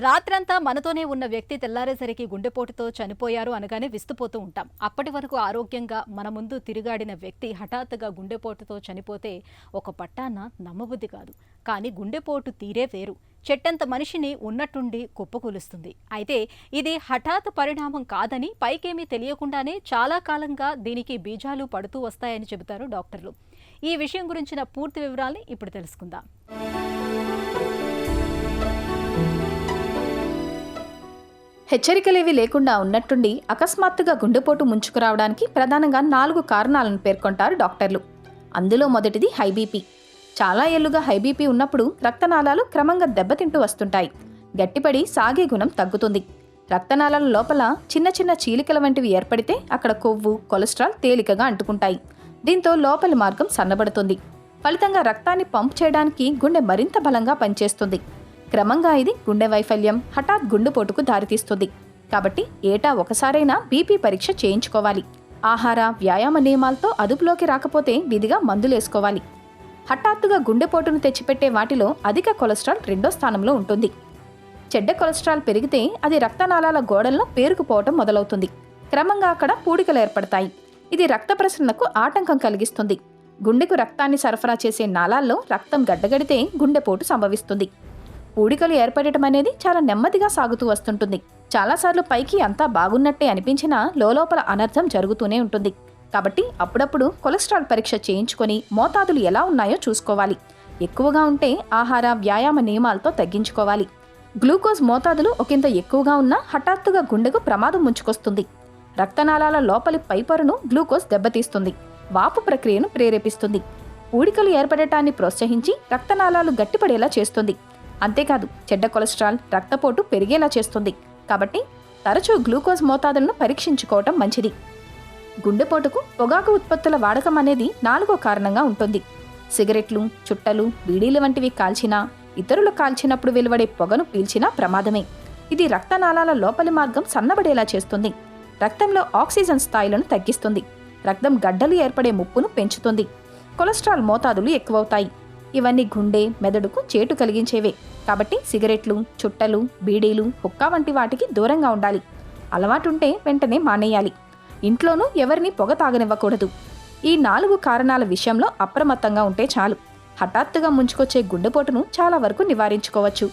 రాత్రంతా మనతోనే ఉన్న వ్యక్తి తెల్లారేసరికి గుండెపోటుతో చనిపోయారు అనగానే విస్తుపోతూ ఉంటాం. అప్పటి వరకు ఆరోగ్యంగా మన ముందు తిరుగాడిన వ్యక్తి హఠాత్తుగా గుండెపోటుతో చనిపోతే ఒక పట్టాన నమ్మబుద్ధి కాదు. కానీ గుండెపోటు తీరే వేరు. చెట్టంత మనిషిని ఉన్నట్టుండి కుప్పకూలుస్తుంది. అయితే ఇది హఠాత్ పరిణామం కాదని, పైకేమీ తెలియకుండానే చాలా కాలంగా దీనికి బీజాలు పడుతూ వస్తాయని చెబుతారు డాక్టర్లు. ఈ విషయం గురించిన పూర్తి వివరాల్ని ఇప్పుడు తెలుసుకుందాం. హెచ్చరికలేవి లేకుండా ఉన్నట్టుండి అకస్మాత్తుగా గుండెపోటు ముంచుకురావడానికి ప్రధానంగా 4 కారణాలను పేర్కొంటారు డాక్టర్లు. అందులో మొదటిది హైబీపీ. చాలా ఏళ్లుగా హైబీపీ ఉన్నప్పుడు రక్తనాళాలు క్రమంగా దెబ్బతింటూ వస్తుంటాయి. గట్టిపడి సాగే గుణం తగ్గుతుంది. రక్తనాళాల లోపల చిన్న చిన్న చీలికల వంటివి ఏర్పడితే అక్కడ కొవ్వు, కొలెస్ట్రాల్ తేలికగా అంటుకుంటాయి. దీంతో లోపలి మార్గం సన్నబడుతుంది. ఫలితంగా రక్తాన్ని పంప్ చేయడానికి గుండె మరింత బలంగా పనిచేస్తుంది. క్రమంగా ఇది గుండె వైఫల్యం, హఠాత్ గుండెపోటుకు దారితీస్తుంది. కాబట్టి ఏటా ఒకసారైనా బీపీ పరీక్ష చేయించుకోవాలి. ఆహార, వ్యాయామ నియమాలతో అదుపులోకి రాకపోతే విధిగా మందులేసుకోవాలి. హఠాత్తుగా గుండెపోటును తెచ్చిపెట్టే వాటిలో అధిక కొలెస్ట్రాల్ 2వ స్థానంలో ఉంటుంది. చెడ్డ కొలెస్ట్రాల్ పెరిగితే అది రక్తనాళాల గోడల్లో పేరుకుపోవటం మొదలవుతుంది. క్రమంగా అక్కడ పూడికలు ఏర్పడతాయి. ఇది రక్త ప్రసరణకు ఆటంకం కలిగిస్తుంది. గుండెకు రక్తాన్ని సరఫరా చేసే నాళాల్లో రక్తం గడ్డగడితే గుండెపోటు సంభవిస్తుంది. పూడికలు ఏర్పడటం అనేది చాలా నెమ్మదిగా సాగుతూ వస్తుంటుంది. చాలాసార్లు పైకి అంతా బాగున్నట్టే అనిపించినా లోపల అనర్థం జరుగుతూనే ఉంటుంది. కాబట్టి అప్పుడప్పుడు కొలెస్ట్రాల్ పరీక్ష చేయించుకొని మోతాదులు ఎలా ఉన్నాయో చూసుకోవాలి. ఎక్కువగా ఉంటే ఆహార, వ్యాయామ నియమాలతో తగ్గించుకోవాలి. గ్లూకోజ్ మోతాదులు ఒకంత ఎక్కువగా ఉన్నా హఠాత్తుగా గుండెకు ప్రమాదం ముంచుకొస్తుంది. రక్తనాళాల లోపలి పైపొరను గ్లూకోజ్ దెబ్బతీస్తుంది. వాపు ప్రక్రియను ప్రేరేపిస్తుంది. పూడికలు ఏర్పడటాన్ని ప్రోత్సహించి రక్తనాళాలు గట్టిపడేలా చేస్తుంది. అంతేకాదు, చెడ్డ కొలెస్ట్రాల్ రక్తపోటు పెరిగేలా చేస్తుంది. కాబట్టి తరచూ గ్లూకోజ్ మోతాదులను పరీక్షించుకోవటం మంచిది. గుండెపోటుకు పొగాకు ఉత్పత్తుల వాడకం అనేది 4వ కారణంగా ఉంటుంది. సిగరెట్లు, చుట్టలు, బీడీలు వంటివి కాల్చినా, ఇతరులు కాల్చినప్పుడు వెలువడే పొగను పీల్చినా ప్రమాదమే. ఇది రక్తనాళాల లోపలి మార్గం సన్నబడేలా చేస్తుంది. రక్తంలో ఆక్సిజన్ స్థాయిలను తగ్గిస్తుంది. రక్తం గడ్డలు ఏర్పడే ముప్పును పెంచుతుంది. కొలెస్ట్రాల్ మోతాదులు ఎక్కువవుతాయి. ఇవన్నీ గుండె, మెదడుకు చేటు కలిగించేవే. కాబట్టి సిగరెట్లు, చుట్టలు, బీడీలు, హుక్కా వంటి వాటికి దూరంగా ఉండాలి. అలవాటుంటే వెంటనే మానేయాలి. ఇంట్లోనూ ఎవరిని పొగ తాగనివ్వకూడదు. ఈ 4 కారణాల విషయంలో అప్రమత్తంగా ఉంటే చాలు. హఠాత్తుగా ముంచుకొచ్చే గుండెపోటును చాలా వరకు నివారించుకోవచ్చు.